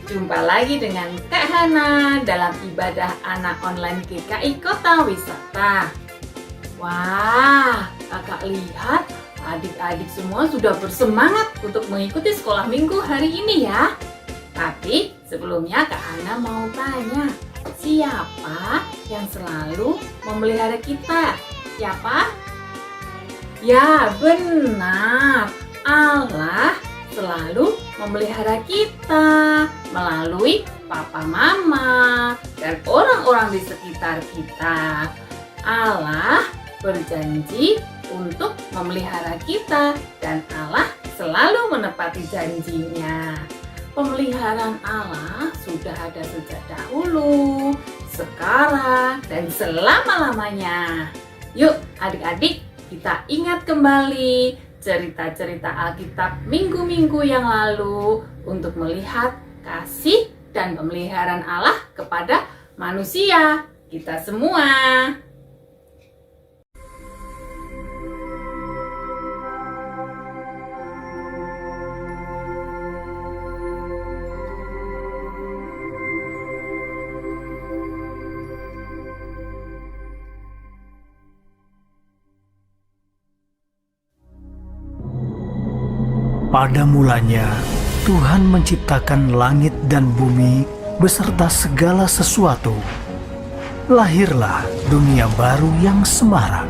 Jumpa lagi dengan Kak Hana dalam ibadah anak online GKI Kota Wisata. Wah, kakak lihat adik-adik semua sudah bersemangat untuk mengikuti sekolah minggu hari ini ya. Tapi sebelumnya Kak Hana mau tanya, siapa yang selalu memelihara kita? Siapa? Ya benar, Allah selalu memelihara kita melalui papa mama dan orang-orang di sekitar kita. Allah berjanji untuk memelihara kita dan Allah selalu menepati janjinya. Pemeliharaan Allah sudah ada sejak dahulu, sekarang, dan selama-lamanya. Yuk adik-adik, kita ingat kembali cerita-cerita Alkitab minggu-minggu yang lalu untuk melihat kasih dan pemeliharaan Allah kepada manusia, kita semua. Pada mulanya, Tuhan menciptakan langit dan bumi beserta segala sesuatu. Lahirlah dunia baru yang semarak.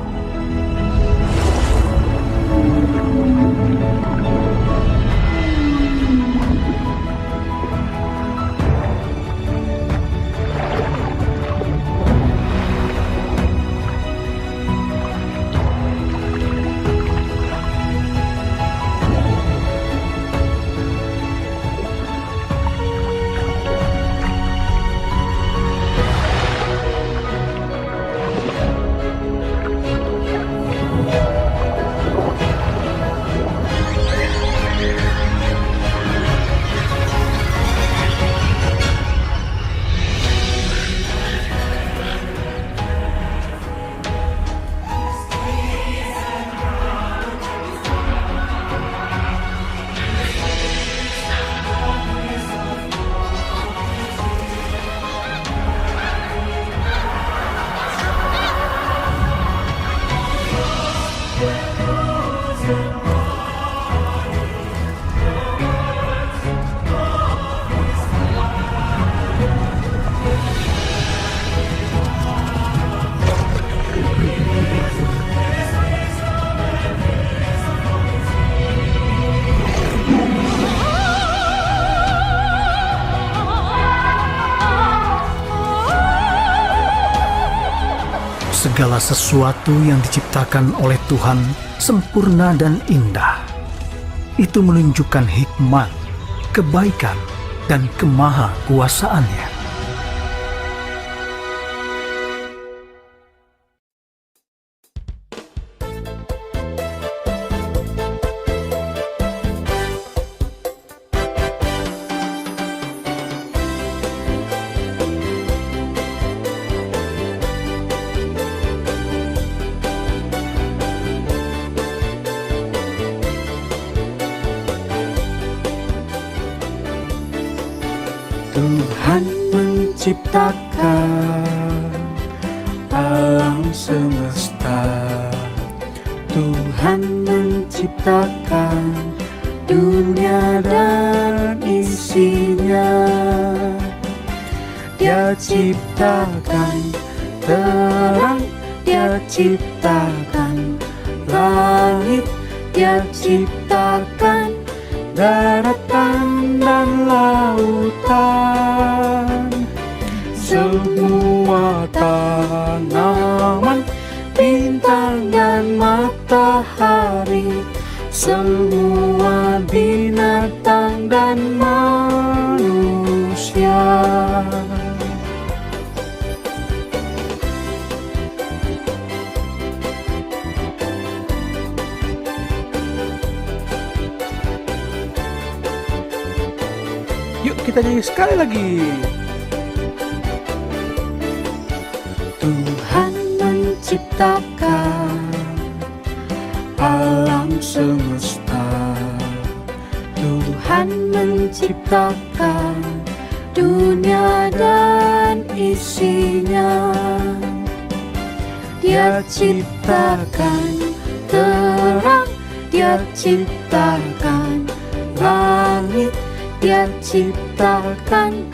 Segala sesuatu yang diciptakan oleh Tuhan sempurna dan indah. Itu menunjukkan hikmat, kebaikan, dan kemahakuasaannya. Tuhan menciptakan alam semesta. Tuhan menciptakan dunia dan isinya. Dia ciptakan terang, Dia ciptakan langit, Dia ciptakan daratan dan lautan. Semua tanaman, bintang dan matahari, semua binatang dan manusia. Yuk kita nyanyi sekali lagi. Tuhan menciptakan alam semesta. Tuhan menciptakan dunia dan isinya. Dia ciptakan terang, Dia ciptakan langit, Dia ciptakan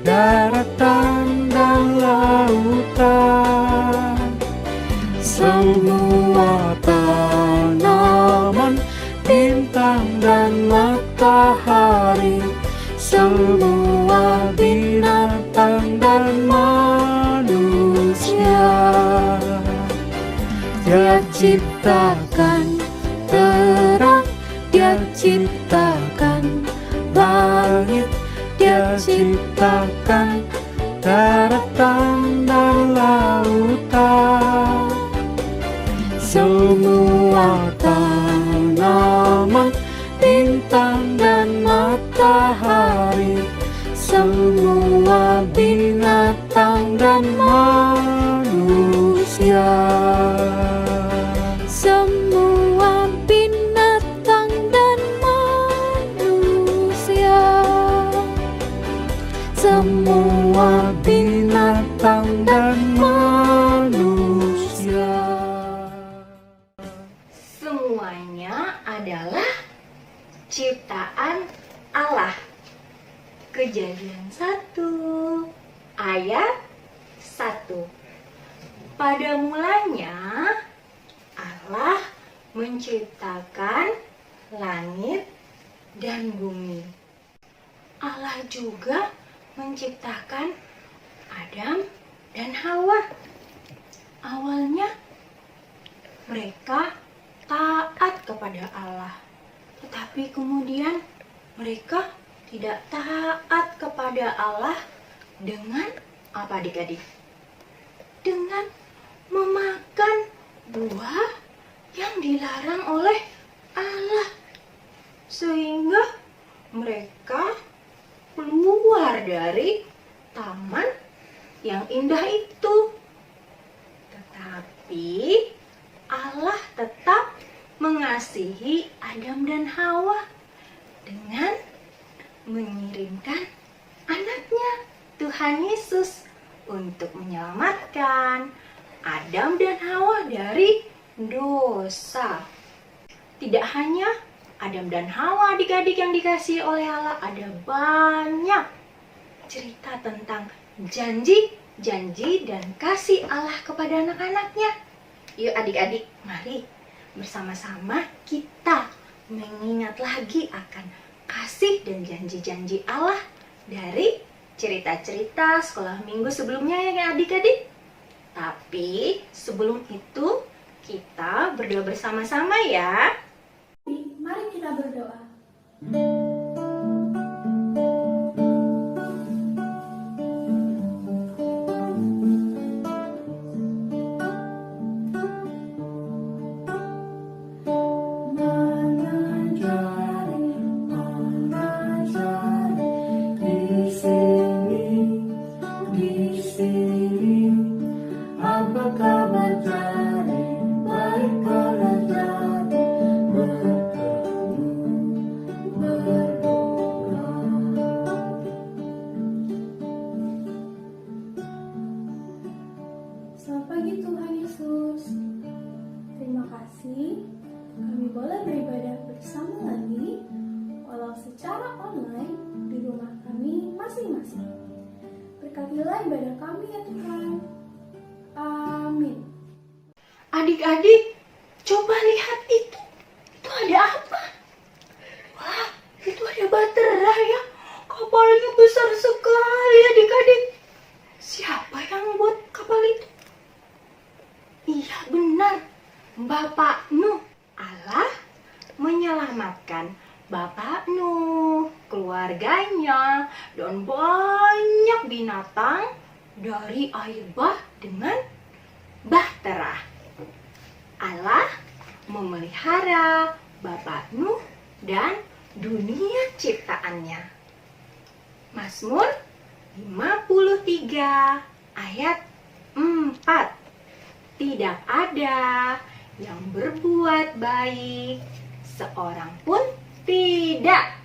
daratan dan lautan. Semua tanaman, bintang dan matahari, semua binatang dan manusia. Dia ciptakan terang, Dia ciptakan langit, Dia ciptakan daratan dan lautan. Semua tanaman, bintang dan matahari, semua binatang dan manusia. Semua binatang dan manusia. Semua binatang dan manusia. Semuanya adalah ciptaan Allah. Kejadian 1 ayat 1. Pada mulanya Allah menciptakan langit dan bumi. Allah juga menciptakan Adam dan Hawa. Awalnya mereka taat kepada Allah, tetapi kemudian mereka tidak taat kepada Allah dengan apa adik-adik? Dengan memakan buah yang dilarang oleh Allah, sehingga mereka keluar dari taman yang indah itu. Tetapi Allah tetap mengasihi Adam dan Hawa dengan mengirimkan anaknya Tuhan Yesus untuk menyelamatkan Adam dan Hawa dari dosa. Tidak hanya Adam dan Hawa adik-adik yang dikasihi oleh Allah, ada banyak cerita tentang janji dan kasih Allah kepada anak-anaknya. Yuk adik-adik, mari bersama-sama kita mengingat lagi akan kasih dan janji-janji Allah dari cerita-cerita sekolah minggu sebelumnya ya adik-adik. Tapi sebelum itu kita berdoa bersama-sama ya. Mari kita berdoa. Selamat pagi Tuhan Yesus. Terima kasih kami boleh beribadah bersama lagi, walau secara online di rumah kami masing-masing. Berkatilah ibadah kami ya Tuhan. Amin. Adik-adik, coba lihat itu. Itu ada apa? Wah, itu ada baterai ya. Kapalnya besar sekali adik-adik. Siapa yang buat kapal itu? Iya benar, Bapak Nuh. Allah menyelamatkan Bapak Nuh, keluarganya, dan banyak binatang dari air bah dengan bahtera. Allah memelihara Bapak Nuh dan dunia ciptaannya. Mazmur 53 ayat 4. Tidak ada yang berbuat baik, seorang pun tidak.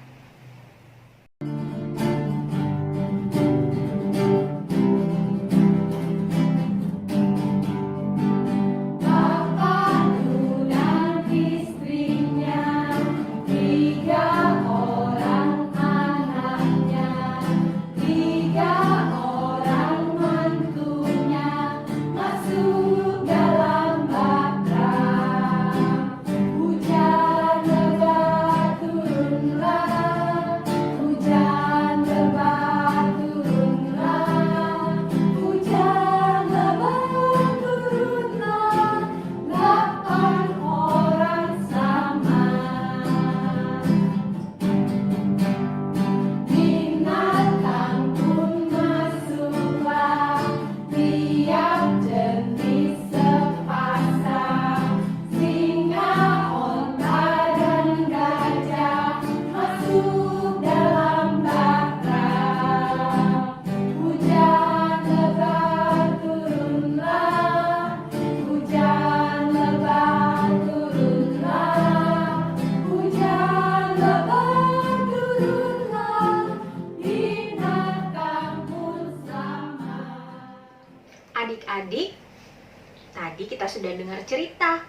sudah dengar cerita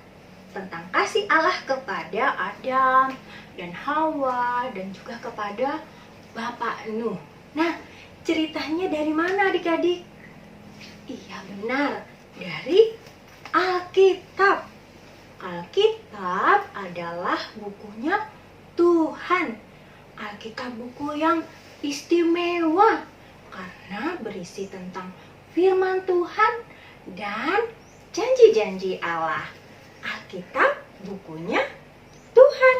tentang kasih Allah kepada Adam dan Hawa dan juga kepada Bapak Nuh. Nah, ceritanya dari mana adik-adik? Iya benar, dari Alkitab. Alkitab adalah bukunya Tuhan. Alkitab buku yang istimewa karena berisi tentang firman Tuhan dan janji-janji Allah. Alkitab bukunya Tuhan.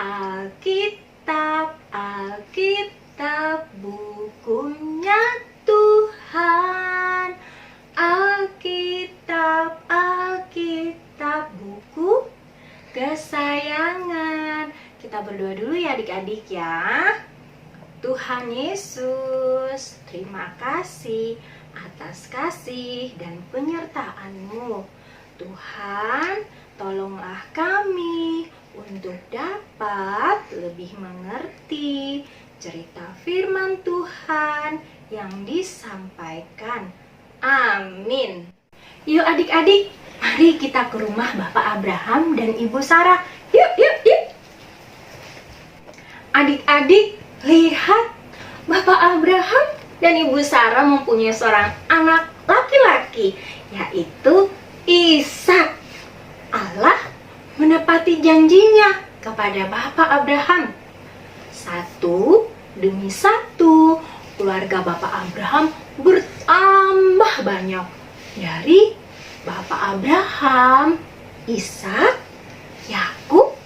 Alkitab, Alkitab bukunya Tuhan. Alkitab, Alkitab buku kesayangan. Kita berdoa dulu ya adik-adik ya. Tuhan Yesus, terima kasih atas kasih dan penyertaan-Mu. Tuhan, tolonglah kami untuk dapat lebih mengerti cerita firman Tuhan yang disampaikan. Amin. Yuk adik-adik, mari kita ke rumah Bapak Abraham dan Ibu Sarah. Yuk, yuk, yuk. Adik-adik, lihat, Bapak Abraham dan Ibu Sarah mempunyai seorang anak laki-laki, yaitu Ishak. Allah menepati janjinya kepada Bapak Abraham. Satu demi satu, keluarga Bapak Abraham bertambah banyak. Dari Bapak Abraham, Ishak, Yakub,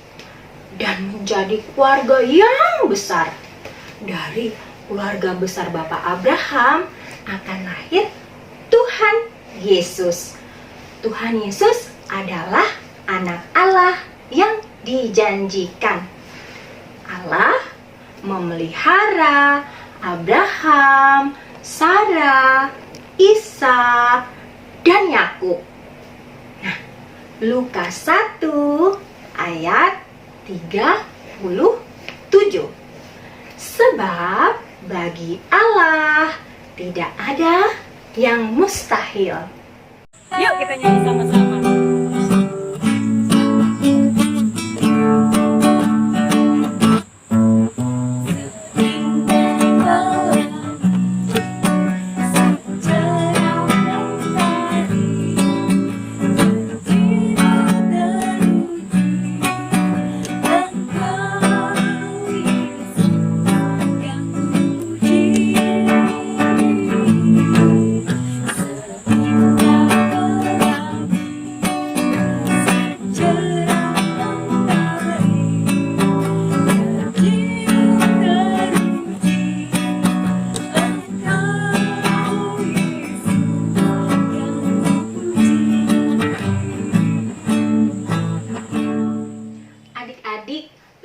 dan menjadi keluarga yang besar. Dari keluarga besar Bapak Abraham akan lahir Tuhan Yesus. Tuhan Yesus adalah anak Allah yang dijanjikan. Allah memelihara Abraham, Sarah, Ishak, dan Yakub. Nah, Lukas 1 ayat 37. Sebab bagi Allah tidak ada yang mustahil. Yuk kita nyanyi sama-sama.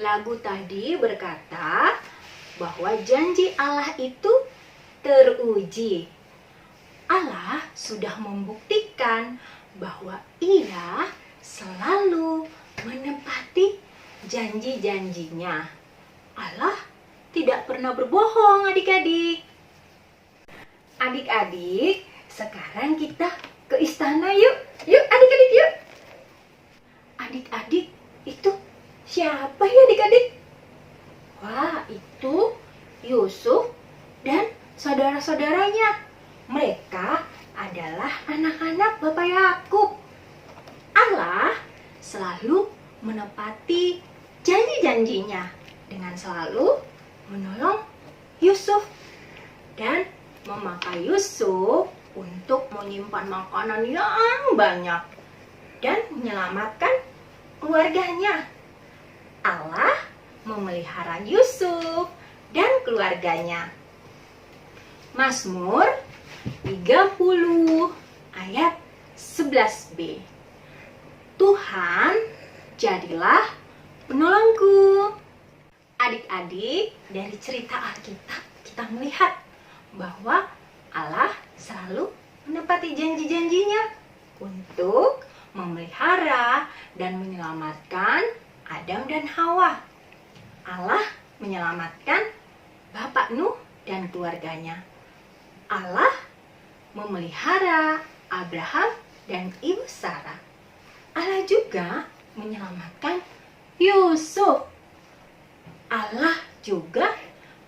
Lagu tadi berkata bahwa janji Allah itu teruji. Allah sudah membuktikan bahwa Ia selalu menepati janji-janjinya. Allah tidak pernah berbohong adik-adik. Adik-adik, sekarang kita ke istana yuk. Yuk adik-adik yuk. Adik-adik, itu siapa ya adik-adik? Wah, itu Yusuf dan saudara-saudaranya. Mereka adalah anak-anak Bapak Yakub. Allah selalu menepati janji-janjinya dengan selalu menolong Yusuf dan memakai Yusuf untuk menyimpan makanan yang banyak dan menyelamatkan keluarganya. Allah memelihara Yusuf dan keluarganya. Mazmur 30 ayat 11b. Tuhan, jadilah penolongku. Adik-adik, dari cerita Alkitab kita melihat bahwa Allah selalu menepati janji-janjinya untuk memelihara dan menyelamatkan Adam dan Hawa. Allah menyelamatkan Bapak Nuh dan keluarganya. Allah memelihara Abraham dan Ibu Sarah, Allah juga menyelamatkan Yusuf. Allah juga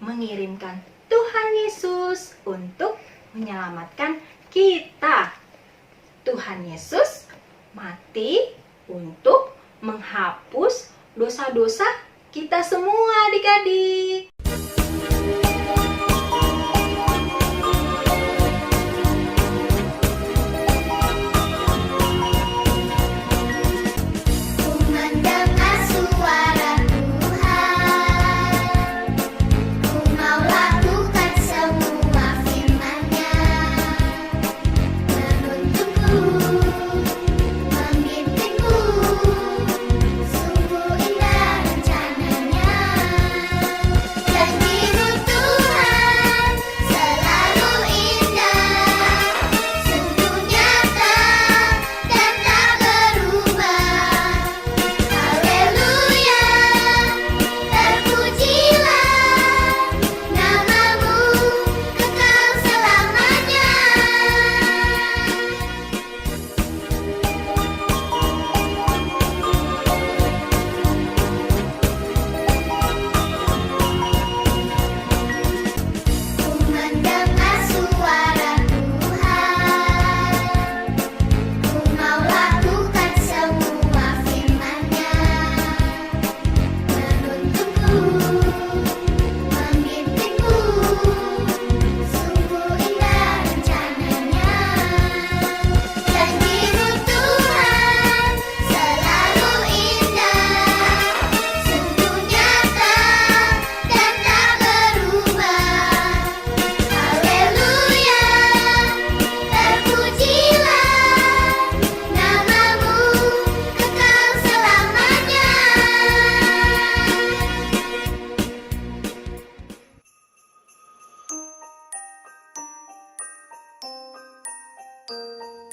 mengirimkan Tuhan Yesus untuk menyelamatkan kita. Tuhan Yesus mati untuk menghapus dosa-dosa kita semua, adik-adik.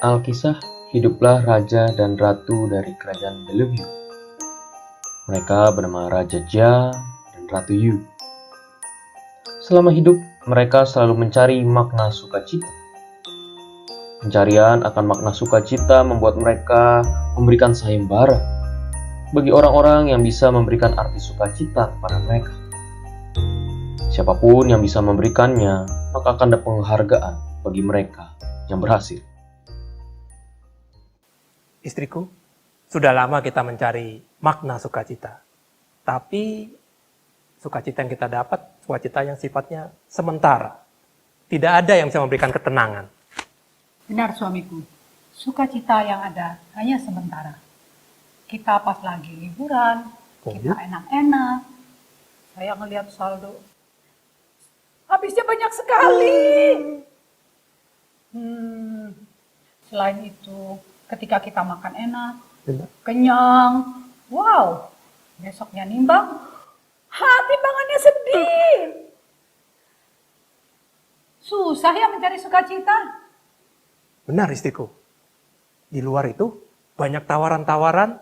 Alkisah, hiduplah raja dan ratu dari kerajaan Bellevue. Mereka bernama Raja Ja dan Ratu Yu. Selama hidup, mereka selalu mencari makna sukacita. Pencarian akan makna sukacita membuat mereka memberikan sayembara bagi orang-orang yang bisa memberikan arti sukacita kepada mereka. Siapapun yang bisa memberikannya, maka akan ada penghargaan bagi mereka yang berhasil. Istriku, sudah lama kita mencari makna sukacita. Tapi sukacita yang kita dapat, sukacita yang sifatnya sementara. Tidak ada yang bisa memberikan ketenangan. Benar suamiku, sukacita yang ada hanya sementara. Kita pas lagi liburan, kita enak-enak. Saya ngelihat saldo, habisnya banyak sekali. Selain itu, ketika kita makan enak, kenyang, wow, besoknya nimbang, timbangannya sedih. Susah ya mencari sukacita. Benar istriku. Di luar itu banyak tawaran-tawaran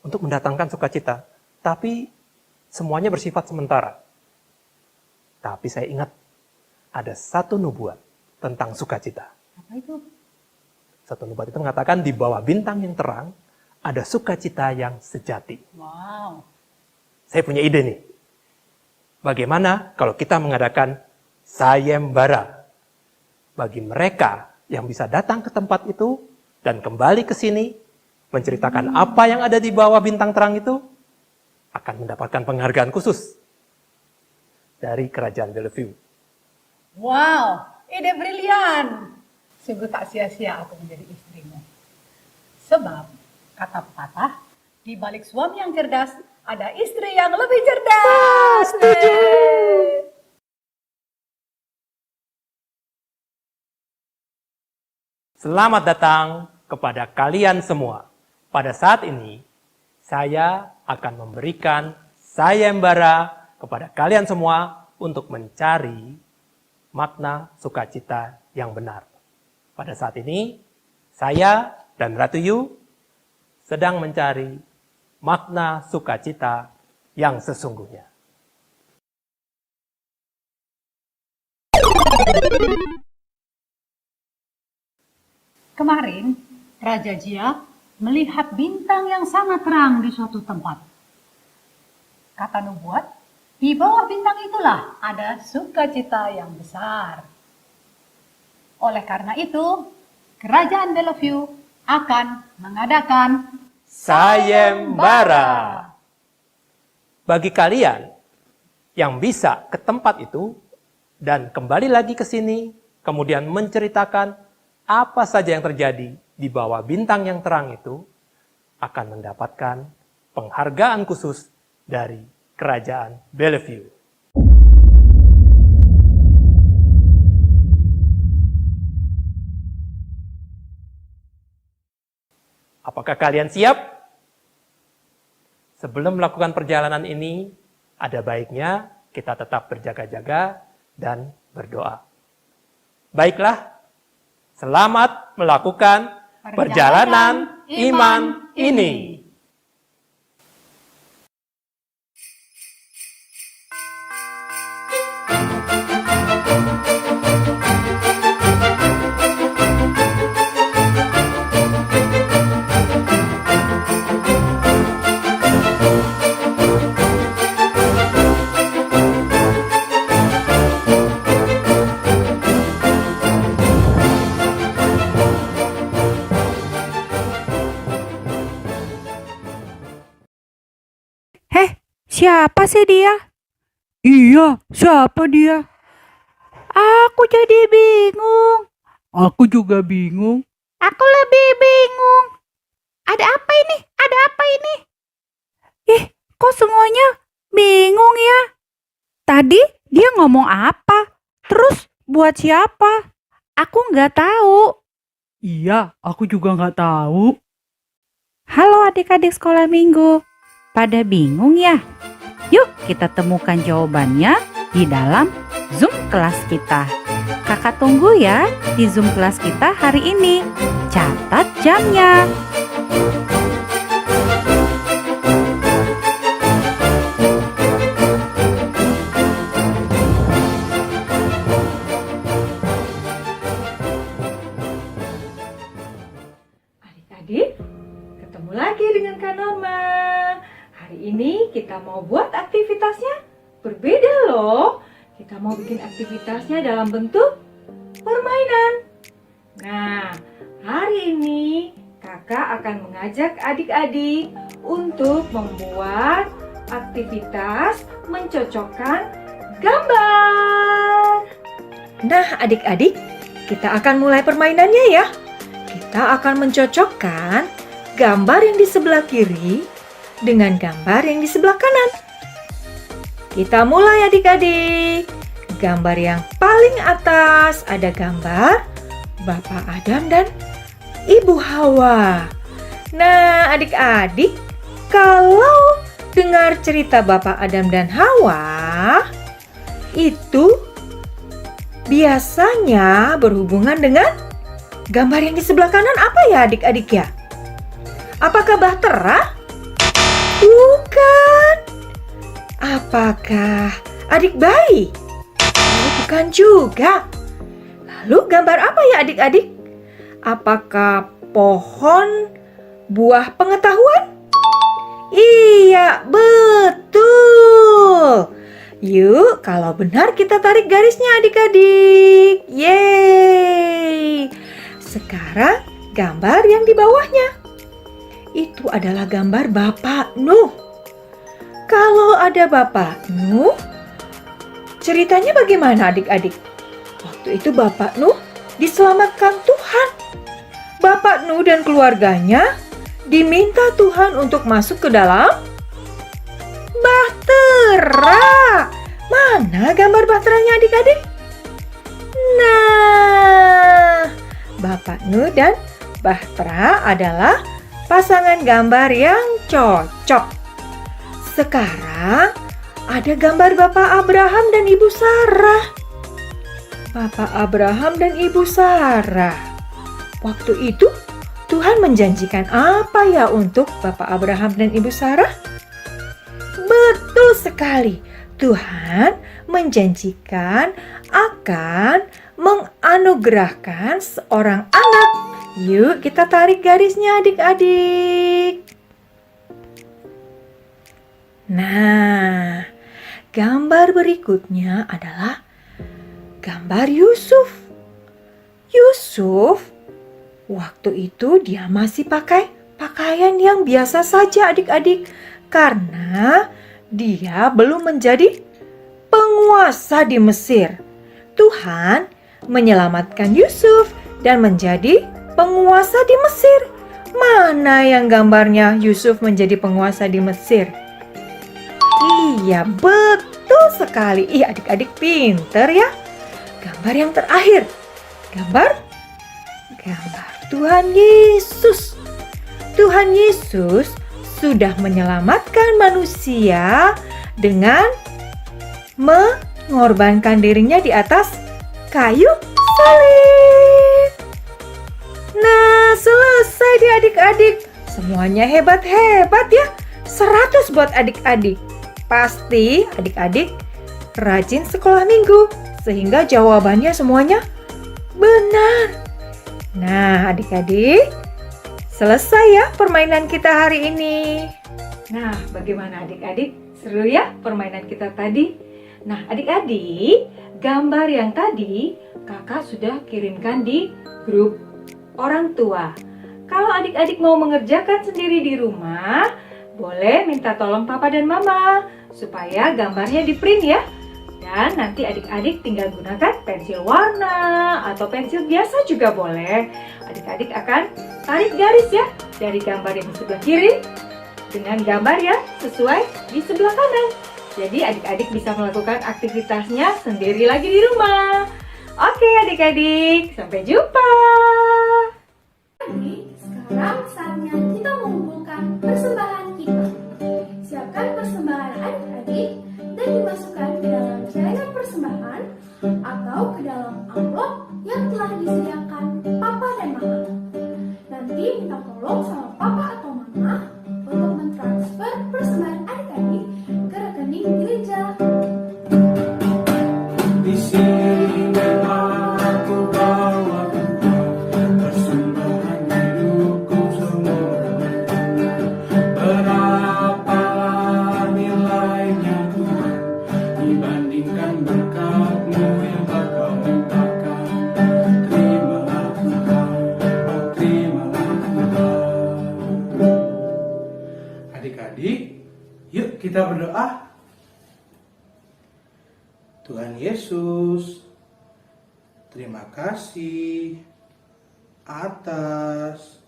untuk mendatangkan sukacita. Tapi semuanya bersifat sementara. Tapi saya ingat ada satu nubuat tentang sukacita. Apa itu? Satu nubuat itu mengatakan di bawah bintang yang terang ada sukacita yang sejati. Wow. Saya punya ide nih. Bagaimana kalau kita mengadakan sayembara bagi mereka yang bisa datang ke tempat itu dan kembali ke sini menceritakan apa yang ada di bawah bintang terang itu akan mendapatkan penghargaan khusus dari Kerajaan Bellevue. Wow, ide brilian. Sungguh tak sia-sia aku menjadi istrimu. Sebab, kata pepatah, di balik suami yang cerdas, ada istri yang lebih cerdas. Setuju. Selamat datang kepada kalian semua. Pada saat ini, saya akan memberikan sayembara kepada kalian semua untuk mencari makna sukacita yang benar. Pada saat ini, saya dan Ratu Yu sedang mencari makna sukacita yang sesungguhnya. Kemarin, Raja Jia melihat bintang yang sangat terang di suatu tempat. Kata nubuat, di bawah bintang itulah ada sukacita yang besar. Oleh karena itu, Kerajaan Bellevue akan mengadakan Sayembara. Bagi kalian yang bisa ke tempat itu dan kembali lagi ke sini, kemudian menceritakan apa saja yang terjadi di bawah bintang yang terang itu, akan mendapatkan penghargaan khusus dari Kerajaan Bellevue. Apakah kalian siap? Sebelum melakukan perjalanan ini, ada baiknya kita tetap berjaga-jaga dan berdoa. Baiklah, selamat melakukan perjalanan iman ini. Siapa sih dia? Iya, siapa dia? Aku jadi bingung. Aku juga bingung. Aku lebih bingung. Ada apa ini? Ada apa ini? Ih, kok semuanya bingung ya? Tadi dia ngomong apa? Terus buat siapa? Aku nggak tahu. Iya, aku juga nggak tahu. Halo adik-adik sekolah minggu. Pada bingung ya? Yuk kita temukan jawabannya di dalam Zoom kelas kita. Kakak tunggu ya di Zoom kelas kita hari ini. Catat jamnya. Adik-adik, ketemu lagi dengan Kak Norma. Hari ini kita mau buat aktivitasnya berbeda loh. Kita mau bikin aktivitasnya dalam bentuk permainan. Nah, hari ini kakak akan mengajak adik-adik untuk membuat aktivitas mencocokkan gambar. Nah, adik-adik, kita akan mulai permainannya ya. Kita akan mencocokkan gambar yang di sebelah kiri dengan gambar yang di sebelah kanan. Kita mulai adik-adik. Gambar yang paling atas ada gambar Bapak Adam dan Ibu Hawa. Nah adik-adik, kalau dengar cerita Bapak Adam dan Hawa, itu biasanya berhubungan dengan gambar yang di sebelah kanan apa ya adik-adik ya? Apakah Bahtera? Bukan. Apakah adik bayi? Bukan juga. Lalu gambar apa ya adik-adik? Apakah pohon buah pengetahuan? Iya, betul. Yuk, kalau benar kita tarik garisnya adik-adik. Yeay. Sekarang gambar yang di bawahnya. Itu adalah gambar Bapak Nuh. Kalau ada Bapak Nuh, ceritanya bagaimana adik-adik? Waktu itu Bapak Nuh diselamatkan Tuhan. Bapak Nuh dan keluarganya diminta Tuhan untuk masuk ke dalam bahtera. Mana gambar bahteranya adik-adik? Nah, Bapak Nuh dan bahtera adalah pasangan gambar yang cocok. Sekarang ada gambar Bapak Abraham dan Ibu Sarah. Bapak Abraham dan Ibu Sarah. Waktu itu Tuhan menjanjikan apa ya untuk Bapak Abraham dan Ibu Sarah? Betul sekali. Tuhan menjanjikan akan menganugerahkan seorang anak Yuk kita tarik garisnya adik-adik. Nah, gambar berikutnya adalah gambar Yusuf. Yusuf, waktu itu dia masih pakai pakaian yang biasa saja adik-adik. Karena dia belum menjadi penguasa di Mesir. Tuhan menyelamatkan Yusuf dan menjadi penguasa di Mesir. Mana yang gambarnya Yusuf menjadi penguasa di Mesir? Iya, betul sekali. Ih, adik-adik pinter ya. Gambar yang terakhir. Gambar Tuhan Yesus. Tuhan Yesus sudah menyelamatkan manusia dengan mengorbankan dirinya di atas kayu salib. Nah, selesai deh adik-adik. Semuanya hebat-hebat ya. 100 buat adik-adik. Pasti adik-adik rajin sekolah minggu sehingga jawabannya semuanya benar. Nah, adik-adik, selesai ya permainan kita hari ini. Nah, bagaimana adik-adik? Seru ya permainan kita tadi? Nah, adik-adik, gambar yang tadi kakak sudah kirimkan di grup orang tua. Kalau adik-adik mau mengerjakan sendiri di rumah, boleh minta tolong papa dan mama supaya gambarnya di print ya. Dan nanti adik-adik tinggal gunakan pensil warna atau pensil biasa juga boleh. Adik-adik akan tarik garis ya dari gambar yang di sebelah kiri dengan gambar yang sesuai di sebelah kanan. Jadi adik-adik bisa melakukan aktivitasnya sendiri lagi di rumah. Oke adik-adik, sampai jumpa. Sekarang saatnya kita mengumpulkan persembahan kita. Siapkan persembahan adik-adik dan dimasukkan ke dalam celengan persembahan atau ke dalam amplop yang telah disediakan papa dan mama. Nanti minta tolong sama papa atau mama untuk mentransfer persembahan adik-adik ke rekening gereja. Di sini aku bawa persembahan hidupku semua. Berapa nilainya Tuhan dibandingkan berkat-Mu yang tak Kau mintakan. Terimalah Tuhan, oh terimalah Tuhan. Adik-adik, yuk kita berdoa. Tuhan Yesus, terima kasih atas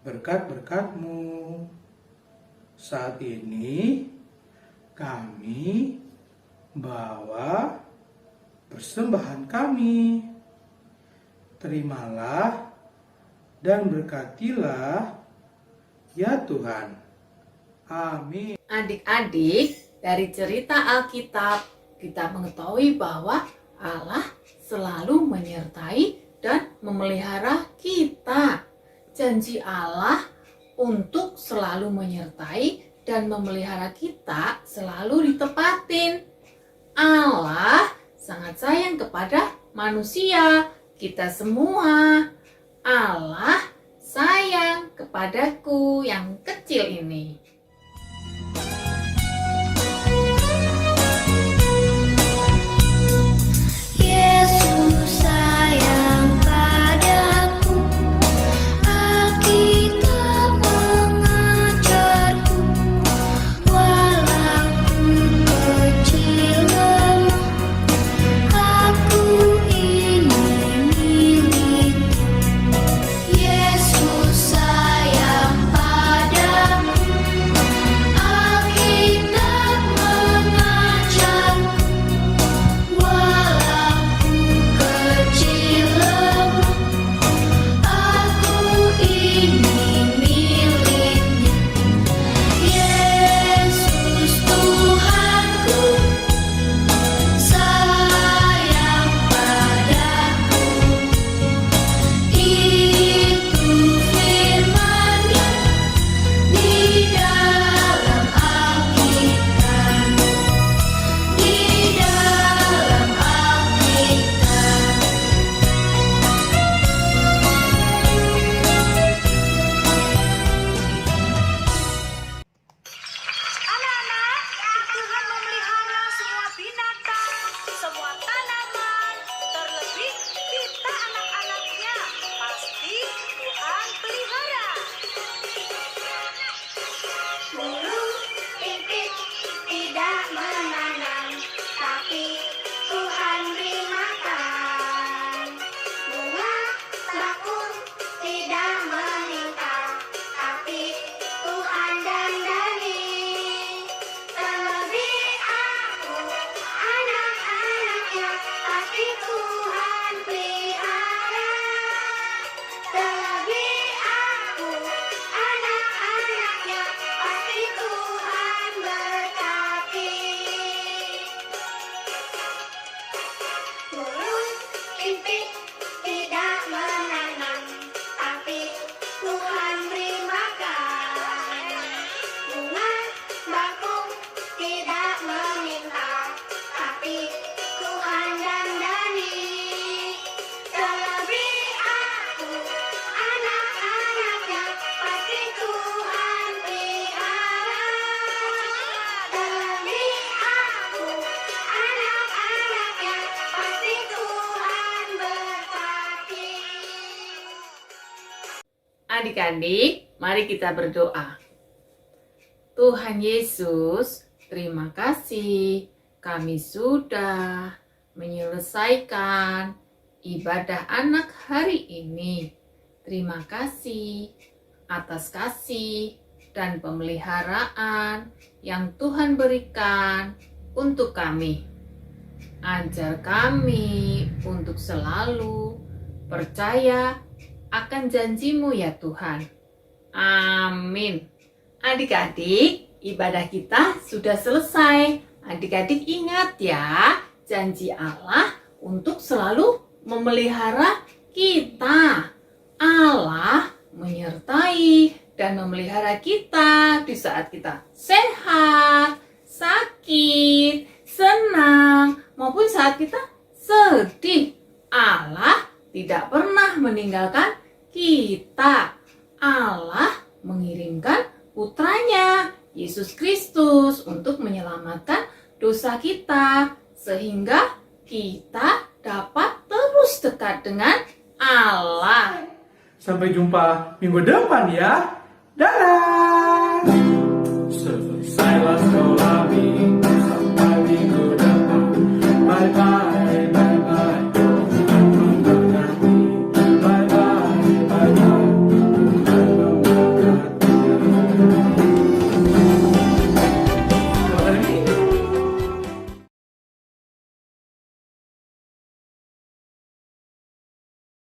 berkat-berkat-Mu. Saat ini kami bawa persembahan kami. Terimalah dan berkatilah ya Tuhan. Amin. Adik-adik, dari cerita Alkitab kita mengetahui bahwa Allah selalu menyertai dan memelihara kita. Janji Allah untuk selalu menyertai dan memelihara kita selalu ditepatin. Allah sangat sayang kepada manusia, kita semua. Allah sayang kepadaku yang kecil ini. Yesus sayang padaku. Adik-adik, mari kita berdoa. Tuhan Yesus, terima kasih kami sudah menyelesaikan ibadah anak hari ini. Terima kasih atas kasih dan pemeliharaan yang Tuhan berikan untuk kami. Ajar kami untuk selalu percaya akan janji-Mu ya Tuhan. Amin. Adik-adik, ibadah kita sudah selesai. Adik-adik ingat ya, janji Allah untuk selalu memelihara kita. Allah menyertai dan memelihara kita di saat kita sehat, sakit, senang, maupun saat kita sedih. Allah tidak pernah meninggalkan kita. Allah mengirimkan putranya, Yesus Kristus, untuk menyelamatkan dosa kita, sehingga kita dapat terus dekat dengan Allah. Sampai jumpa minggu depan ya. Dadah. Selesailah